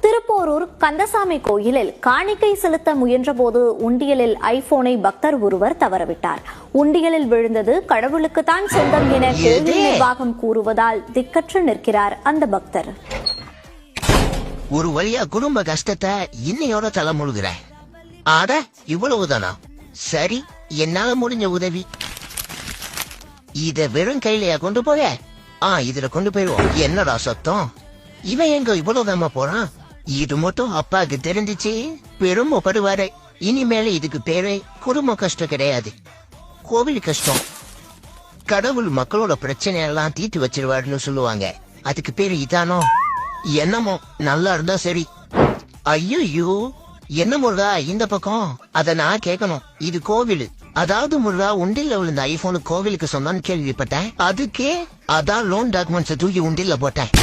திருப்போரூர் கந்தசாமி கோயிலில் காணிக்கை செலுத்த முயன்றபோது உண்டியலில் ஐபோனை பக்தர் ஒருவர் தவறவிட்டார். உண்டியலில் விழுந்தது கடவுளுக்குத்தான் சொந்தம் என கோயில் நிர்வாகம் கூறுவதால் திக்கற்று நிற்கிறார் அந்த பக்தர். ஒரு வழியா குடும்ப கஷ்டத்தை இன்னையோட தலைமுழுகிற. ஆட இவ்வளவுதானா? சரி, என்னால முடிஞ்ச உதவி. இத வெறும் கையிலையா கொண்டு போய? இதுல கொண்டு போயிடுவோம். என்னடா சத்தம்? இவன் எங்க இவ்வளவுதாம போறான்? இது மட்டும் அப்பாவுக்கு தெரிஞ்சிச்சு பெருமைப்படுவாரு. இனிமேல இதுக்கு பேரே குடும்ப கஷ்டம் கிடையாது, கோவில் கஷ்டம். கடவுள் மக்களோட பிரச்சனை எல்லாம் தீர்த்து வச்சிருவாருன்னு சொல்லுவாங்க. அதுக்கு பேரு இதானோ? என்னமோ, நல்லா இருந்தா சரி. ஐயோ, என்ன முருகா இந்த பக்கம்? அத நான் கேட்கணும். இது கோவில். அதாவது முருகா, உண்டில விழுந்த ஐபோனு கோவிலுக்கு சொன்னான்னு கேள்விப்பட்டேன். அதுக்கே அதான் லோன் டாக்குமெண்ட்ஸ் தூக்கி உண்டில போட்டேன்.